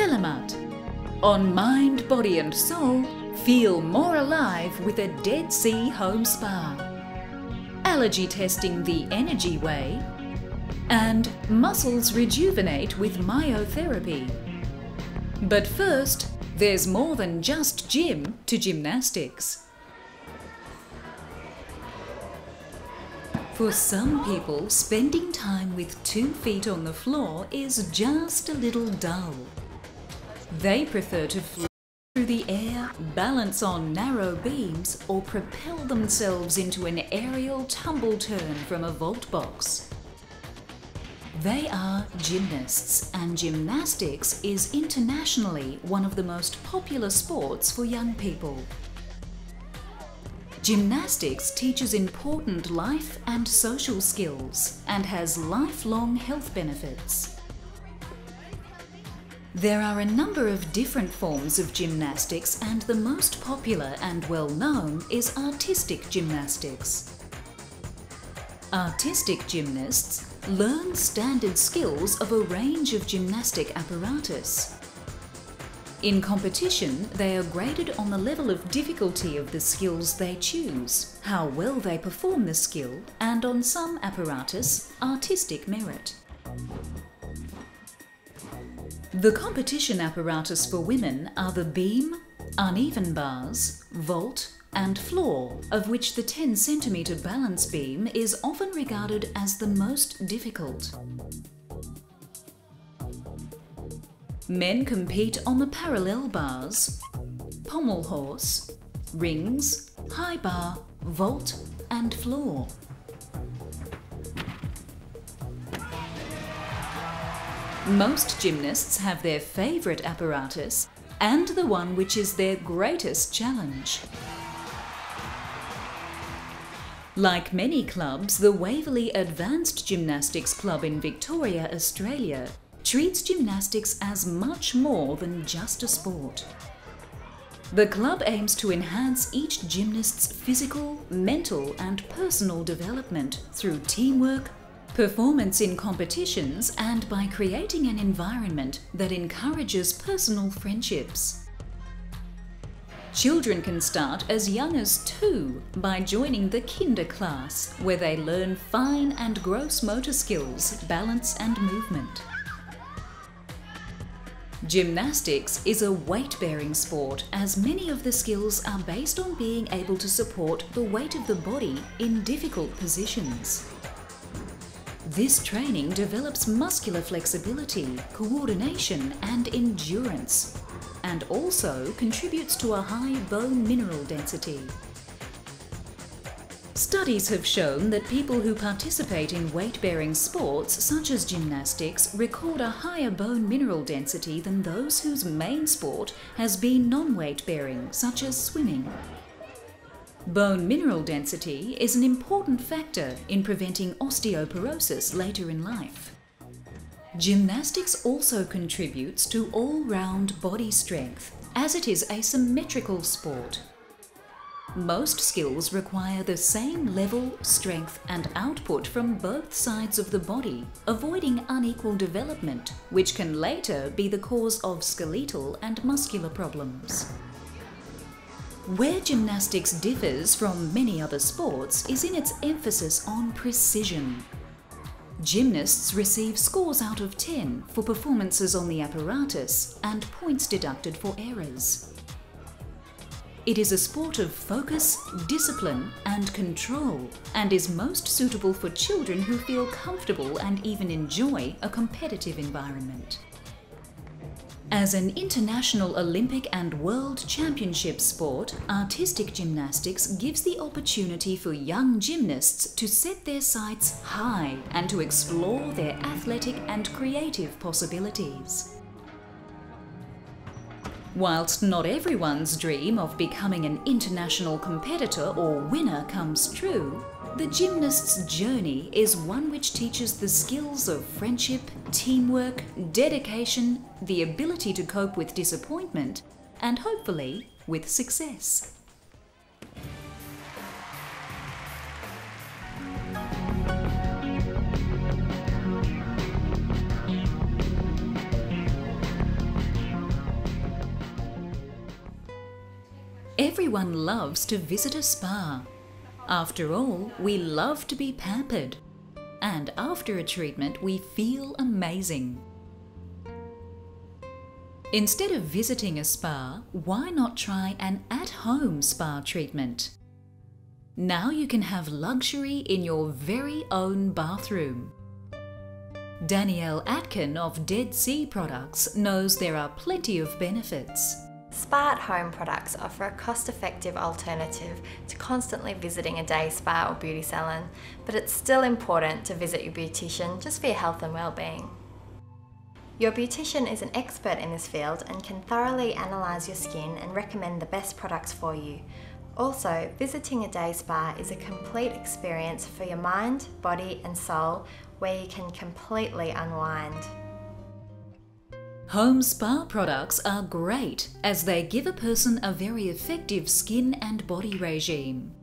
Selamat. On mind, body and soul, feel more alive with a Dead Sea Home Spa. Allergy testing the energy way. And muscles rejuvenate with myotherapy. But first, there's more than just gym to gymnastics. For some people, spending time with 2 feet on the floor is just a little dull. They prefer to fly through the air, balance on narrow beams, or propel themselves into an aerial tumble turn from a vault box. They are gymnasts, and gymnastics is internationally one of the most popular sports for young people. Gymnastics teaches important life and social skills and has lifelong health benefits. There are a number of different forms of gymnastics, and the most popular and well-known is artistic gymnastics. Artistic gymnasts learn standard skills of a range of gymnastic apparatus. In competition, they are graded on the level of difficulty of the skills they choose, how well they perform the skill, and on some apparatus, artistic merit. The competition apparatus for women are the beam, uneven bars, vault, and floor, of which the 10 centimetre balance beam is often regarded as the most difficult. Men compete on the parallel bars, pommel horse, rings, high bar, vault, and floor. Most gymnasts have their favourite apparatus and the one which is their greatest challenge. Like many clubs, the Waverley Advanced Gymnastics Club in Victoria, Australia, treats gymnastics as much more than just a sport. The club aims to enhance each gymnast's physical, mental and personal development through teamwork, performance in competitions, and by creating an environment that encourages personal friendships. Children can start as young as 2 by joining the kinder class, where they learn fine and gross motor skills, balance and movement. Gymnastics is a weight-bearing sport, as many of the skills are based on being able to support the weight of the body in difficult positions. This training develops muscular flexibility, coordination and endurance, and also contributes to a high bone mineral density. Studies have shown that people who participate in weight-bearing sports such as gymnastics record a higher bone mineral density than those whose main sport has been non-weight-bearing, such as swimming. Bone mineral density is an important factor in preventing osteoporosis later in life. Gymnastics also contributes to all-round body strength, as it is a symmetrical sport. Most skills require the same level, strength and output from both sides of the body, avoiding unequal development, which can later be the cause of skeletal and muscular problems. Where gymnastics differs from many other sports is in its emphasis on precision. Gymnasts receive scores out of 10 for performances on the apparatus and points deducted for errors. It is a sport of focus, discipline and control, and is most suitable for children who feel comfortable and even enjoy a competitive environment. As an international Olympic and World Championship sport, artistic gymnastics gives the opportunity for young gymnasts to set their sights high and to explore their athletic and creative possibilities. Whilst not everyone's dream of becoming an international competitor or winner comes true, the gymnast's journey is one which teaches the skills of friendship, teamwork, dedication, the ability to cope with disappointment, and hopefully with success. Everyone loves to visit a spa. After all, we love to be pampered. And after a treatment, we feel amazing. Instead of visiting a spa, why not try an at-home spa treatment? Now you can have luxury in your very own bathroom. Danielle Atkin of Dead Sea Products knows there are plenty of benefits. Spa at home products offer a cost-effective alternative to constantly visiting a day spa or beauty salon, but it's still important to visit your beautician just for your health and well-being. Your beautician is an expert in this field and can thoroughly analyse your skin and recommend the best products for you. Also, visiting a day spa is a complete experience for your mind, body and soul, where you can completely unwind. Home spa products are great as they give a person a very effective skin and body regime.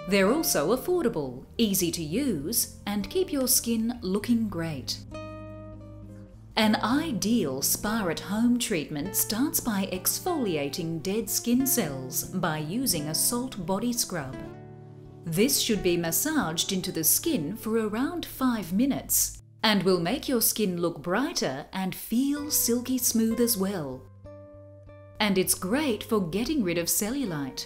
They're also affordable, easy to use, and keep your skin looking great. An ideal spa-at-home treatment starts by exfoliating dead skin cells by using a salt body scrub. This should be massaged into the skin for around 5 minutes and will make your skin look brighter and feel silky smooth as well. And it's great for getting rid of cellulite.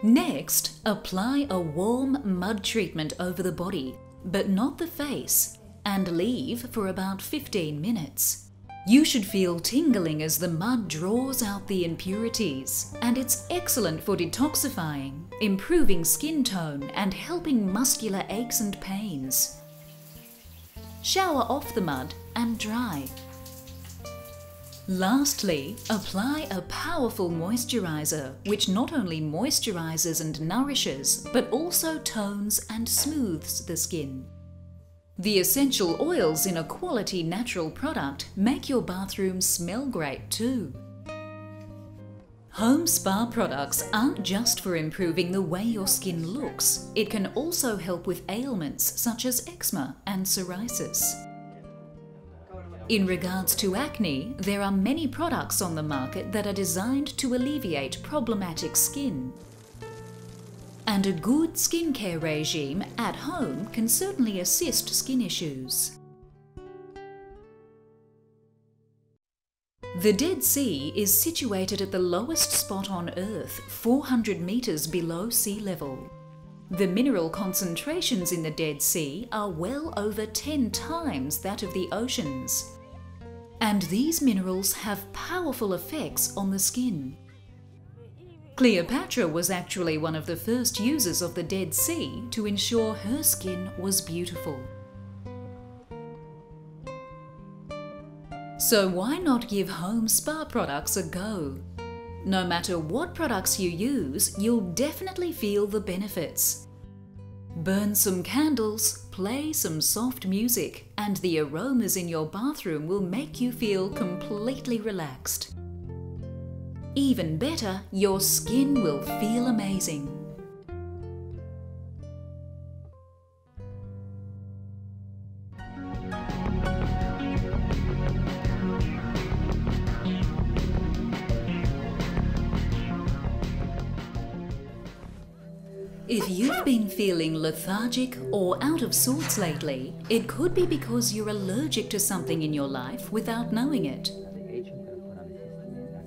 Next, apply a warm mud treatment over the body, but not the face, and leave for about 15 minutes. You should feel tingling as the mud draws out the impurities, and it's excellent for detoxifying, improving skin tone, and helping muscular aches and pains. Shower off the mud and dry. Lastly, apply a powerful moisturizer, which not only moisturizes and nourishes, but also tones and smooths the skin. The essential oils in a quality natural product make your bathroom smell great too. Home spa products aren't just for improving the way your skin looks. It can also help with ailments such as eczema and psoriasis. In regards to acne, there are many products on the market that are designed to alleviate problematic skin. And a good skincare regime at home can certainly assist skin issues. The Dead Sea is situated at the lowest spot on Earth, 400 meters below sea level. The mineral concentrations in the Dead Sea are well over 10 times that of the oceans. And these minerals have powerful effects on the skin. Cleopatra was actually one of the first users of the Dead Sea to ensure her skin was beautiful. So why not give home spa products a go? No matter what products you use, you'll definitely feel the benefits. Burn some candles, play some soft music, and the aromas in your bathroom will make you feel completely relaxed. Even better, your skin will feel amazing. If you've been feeling lethargic or out of sorts lately, it could be because you're allergic to something in your life without knowing it.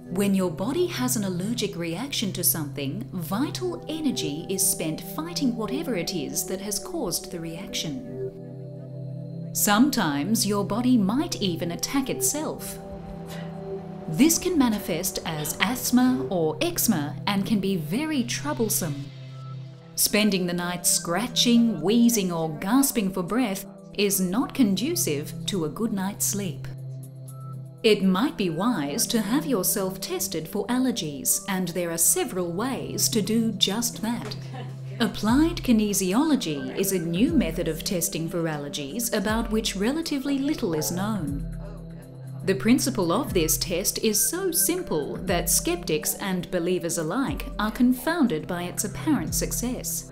When your body has an allergic reaction to something, vital energy is spent fighting whatever it is that has caused the reaction. Sometimes your body might even attack itself. This can manifest as asthma or eczema and can be very troublesome. Spending the night scratching, wheezing or gasping for breath is not conducive to a good night's sleep. It might be wise to have yourself tested for allergies, and there are several ways to do just that. Applied kinesiology is a new method of testing for allergies about which relatively little is known. The principle of this test is so simple that skeptics and believers alike are confounded by its apparent success.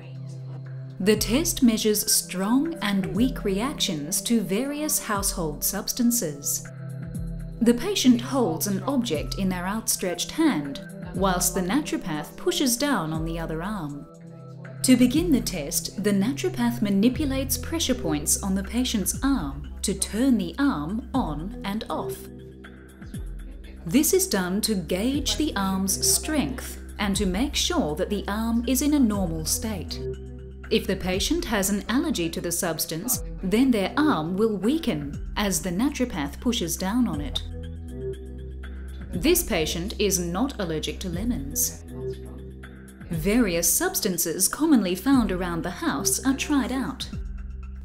The test measures strong and weak reactions to various household substances. The patient holds an object in their outstretched hand, whilst the naturopath pushes down on the other arm. To begin the test, the naturopath manipulates pressure points on the patient's arm to turn the arm on and off. This is done to gauge the arm's strength and to make sure that the arm is in a normal state. If the patient has an allergy to the substance, then their arm will weaken as the naturopath pushes down on it. This patient is not allergic to lemons. Various substances commonly found around the house are tried out.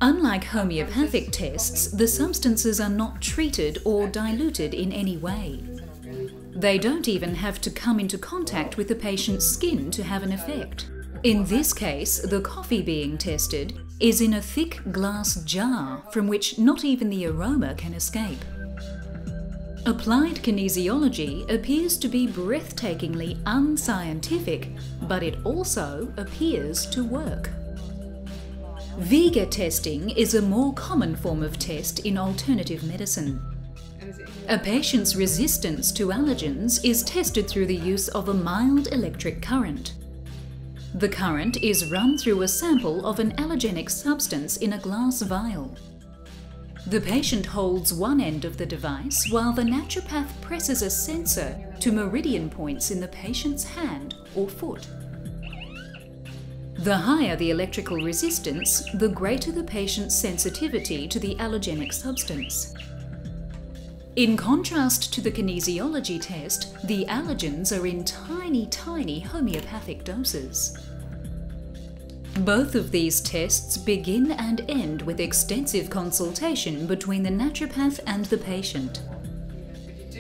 Unlike homeopathic tests, the substances are not treated or diluted in any way. They don't even have to come into contact with the patient's skin to have an effect. In this case, the coffee being tested is in a thick glass jar from which not even the aroma can escape. Applied kinesiology appears to be breathtakingly unscientific, but it also appears to work. Vega testing is a more common form of test in alternative medicine. A patient's resistance to allergens is tested through the use of a mild electric current. The current is run through a sample of an allergenic substance in a glass vial. The patient holds one end of the device while the naturopath presses a sensor to meridian points in the patient's hand or foot. The higher the electrical resistance, the greater the patient's sensitivity to the allergenic substance. In contrast to the kinesiology test, the allergens are in tiny homeopathic doses. Both of these tests begin and end with extensive consultation between the naturopath and the patient.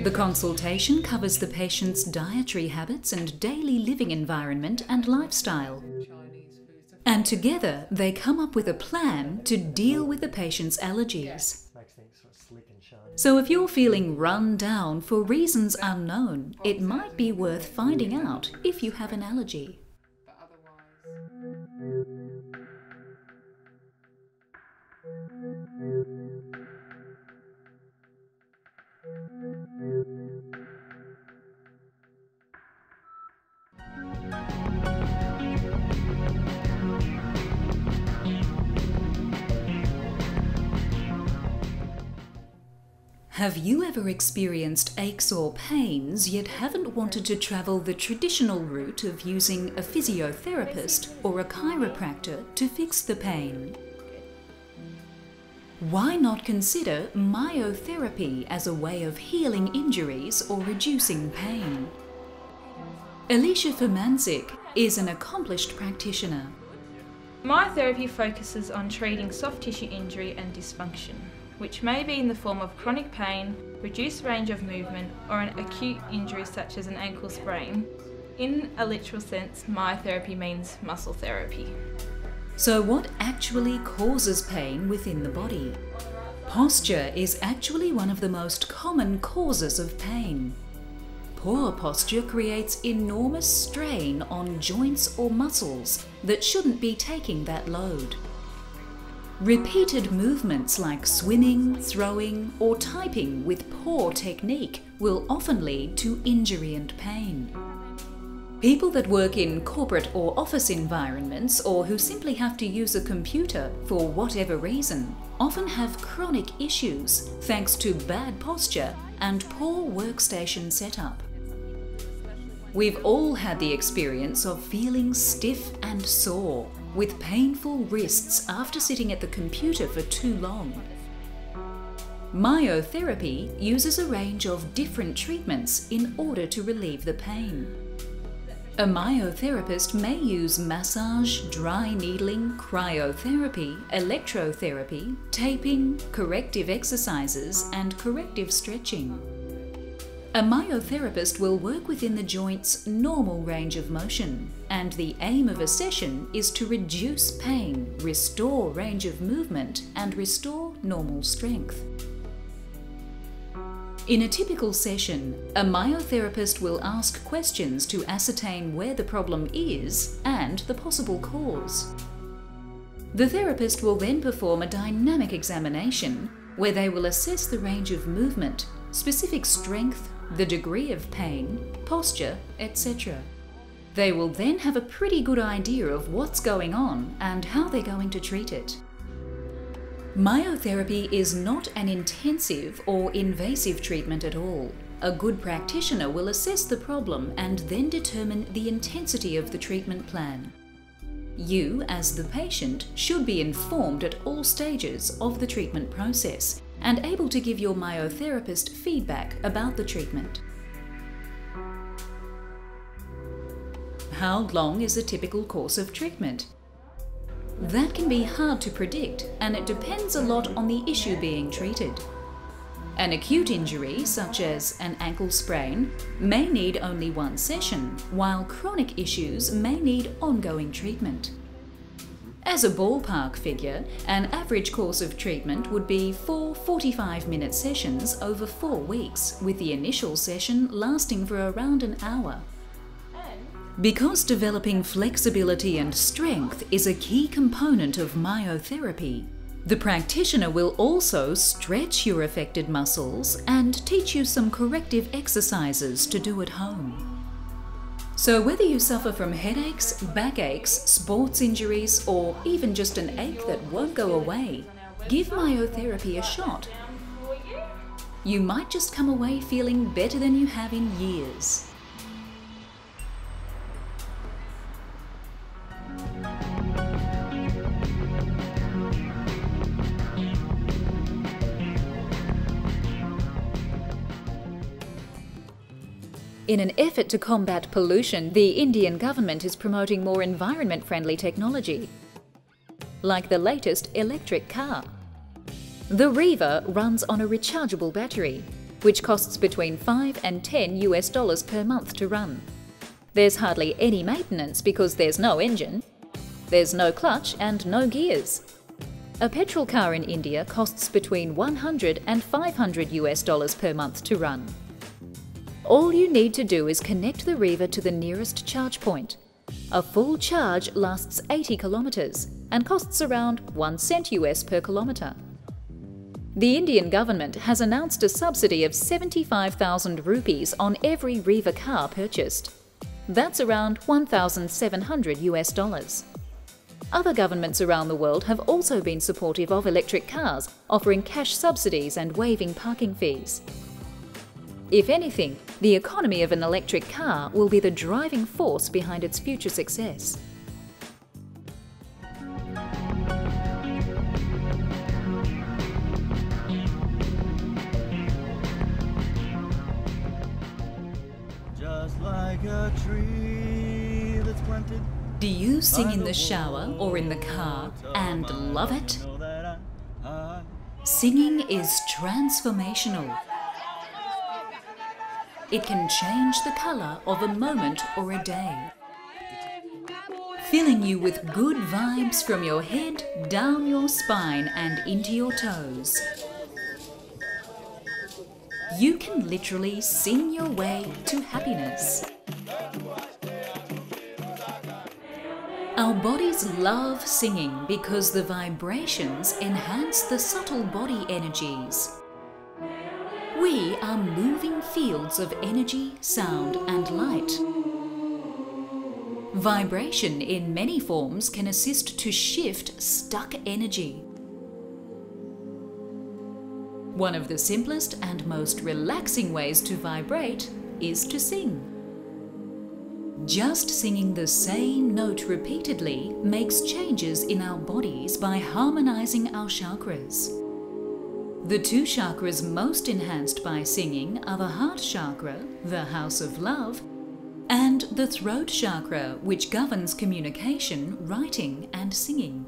The consultation covers the patient's dietary habits and daily living environment and lifestyle. And together they come up with a plan to deal with the patient's allergies. So if you're feeling run down for reasons unknown, it might be worth finding out if you have an allergy. Have you ever experienced aches or pains yet haven't wanted to travel the traditional route of using a physiotherapist or a chiropractor to fix the pain? Why not consider myotherapy as a way of healing injuries or reducing pain? Alicia Firmanczyk is an accomplished practitioner. Myotherapy focuses on treating soft tissue injury and dysfunction, which may be in the form of chronic pain, reduced range of movement, or an acute injury such as an ankle sprain. In a literal sense, myotherapy means muscle therapy. So what actually causes pain within the body? Posture is actually one of the most common causes of pain. Poor posture creates enormous strain on joints or muscles that shouldn't be taking that load. Repeated movements like swimming, throwing, or typing with poor technique will often lead to injury and pain. People that work in corporate or office environments, or who simply have to use a computer for whatever reason, often have chronic issues thanks to bad posture and poor workstation setup. We've all had the experience of feeling stiff and sore, with painful wrists after sitting at the computer for too long. Myotherapy uses a range of different treatments in order to relieve the pain. A myotherapist may use massage, dry needling, cryotherapy, electrotherapy, taping, corrective exercises, and corrective stretching. A myotherapist will work within the joint's normal range of motion, and the aim of a session is to reduce pain, restore range of movement, and restore normal strength. In a typical session, a myotherapist will ask questions to ascertain where the problem is and the possible cause. The therapist will then perform a dynamic examination where they will assess the range of movement, specific strength, the degree of pain, posture, etc. They will then have a pretty good idea of what's going on and how they're going to treat it. Myotherapy is not an intensive or invasive treatment at all. A good practitioner will assess the problem and then determine the intensity of the treatment plan. You, as the patient, should be informed at all stages of the treatment process and able to give your myotherapist feedback about the treatment. How long is a typical course of treatment? That can be hard to predict, and it depends a lot on the issue being treated. An acute injury, such as an ankle sprain, may need only one session, while chronic issues may need ongoing treatment. As a ballpark figure, an average course of treatment would be 4 45-minute sessions over 4 weeks, with the initial session lasting for around an hour. Because developing flexibility and strength is a key component of myotherapy, the practitioner will also stretch your affected muscles and teach you some corrective exercises to do at home. So whether you suffer from headaches, backaches, sports injuries, or even just an ache that won't go away, give myotherapy a shot. You might just come away feeling better than you have in years. In an effort to combat pollution, the Indian government is promoting more environment-friendly technology, like the latest electric car. The Riva runs on a rechargeable battery, which costs between $5 and $10 per month to run. There's hardly any maintenance because there's no engine, there's no clutch and no gears. A petrol car in India costs between $100 and $500 per month to run. All you need to do is connect the Riva to the nearest charge point. A full charge lasts 80 kilometers and costs around 1 cent US per kilometer. The Indian government has announced a subsidy of 75,000 rupees on every Riva car purchased. That's around 1,700 US dollars. Other governments around the world have also been supportive of electric cars, offering cash subsidies and waiving parking fees. If anything, the economy of an electric car will be the driving force behind its future success. Just like a tree that's planted. Do you sing in the shower or in the car and love it? Singing is transformational. It can change the colour of a moment or a day, filling you with good vibes from your head, down your spine and into your toes. You can literally sing your way to happiness. Our bodies love singing because the vibrations enhance the subtle body energies. We are moving fields of energy, sound and light. Vibration in many forms can assist to shift stuck energy. One of the simplest and most relaxing ways to vibrate is to sing. Just singing the same note repeatedly makes changes in our bodies by harmonizing our chakras. The 2 chakras most enhanced by singing are the heart chakra, the house of love, and the throat chakra, which governs communication, writing, and singing.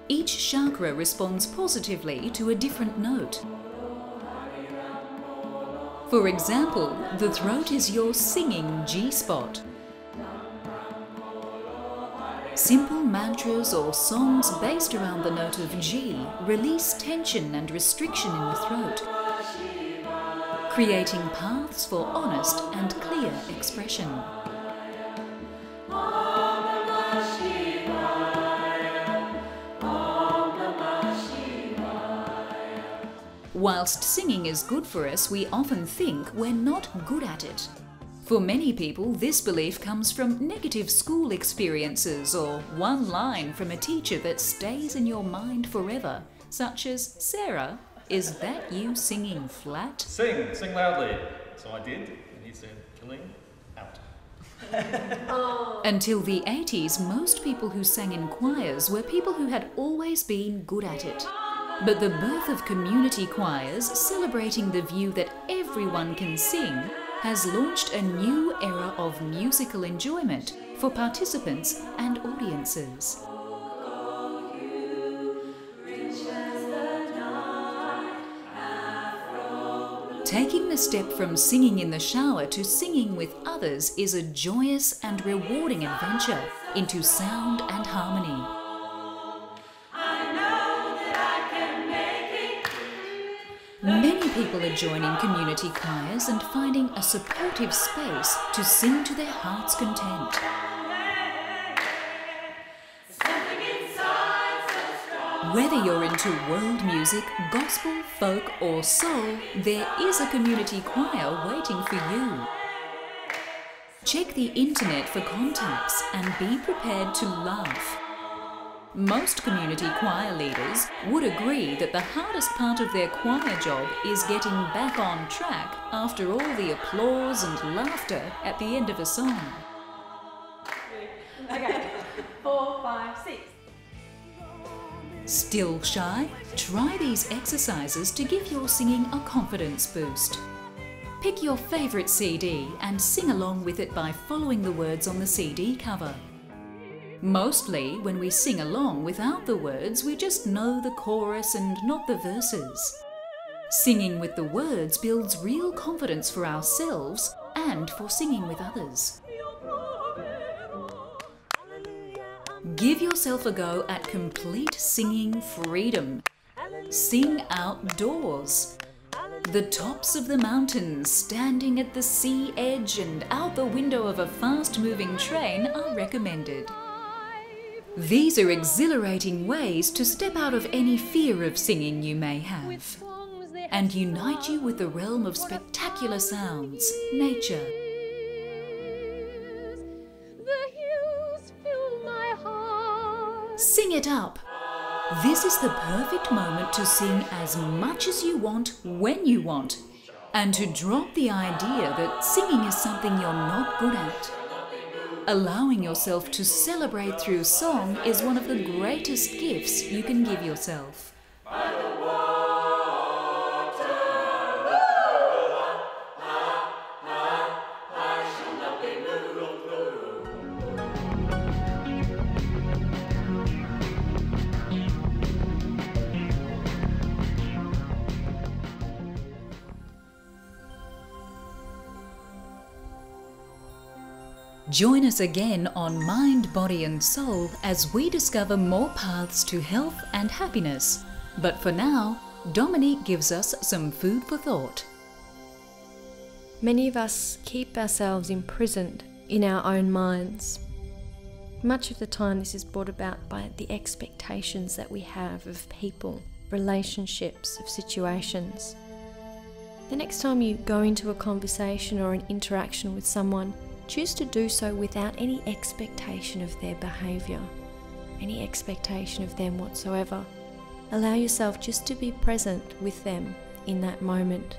Each chakra responds positively to a different note. For example, the throat is your singing G-spot. Simple mantras or songs based around the note of G release tension and restriction in the throat, creating paths for honest and clear expression. Whilst singing is good for us, we often think we're not good at it. For many people, this belief comes from negative school experiences or one line from a teacher that stays in your mind forever, such as, "Sarah, is that you singing flat?" Sing loudly. So I did, and he said, "Killing, out." Until the 80s, most people who sang in choirs were people who had always been good at it. But the birth of community choirs, celebrating the view that everyone can sing, has launched a new era of musical enjoyment for participants and audiences. Taking the step from singing in the shower to singing with others is a joyous and rewarding adventure into sound and harmony. Many people are joining community choirs and finding a supportive space to sing to their heart's content. Whether you're into world music, gospel, folk or soul, there is a community choir waiting for you. Check the internet for contacts and be prepared to laugh. Most community choir leaders would agree that the hardest part of their choir job is getting back on track after all the applause and laughter at the end of a song. Okay, 4, 5, 6. Still shy? Try these exercises to give your singing a confidence boost. Pick your favourite CD and sing along with it by following the words on the CD cover. Mostly, when we sing along without the words, we just know the chorus and not the verses. Singing with the words builds real confidence for ourselves and for singing with others. Give yourself a go at complete singing freedom. Sing outdoors. The tops of the mountains, standing at the sea edge and out the window of a fast-moving train are recommended. These are exhilarating ways to step out of any fear of singing you may have and unite you with the realm of spectacular sounds, nature. Sing it up! This is the perfect moment to sing as much as you want, when you want, and to drop the idea that singing is something you're not good at. Allowing yourself to celebrate through song is one of the greatest gifts you can give yourself. Join us again on Mind, Body and Soul as we discover more paths to health and happiness. But for now, Dominique gives us some food for thought. Many of us keep ourselves imprisoned in our own minds. Much of the time this is brought about by the expectations that we have of people, relationships, of situations. The next time you go into a conversation or an interaction with someone, choose to do so without any expectation of their behaviour, any expectation of them whatsoever. Allow yourself just to be present with them in that moment.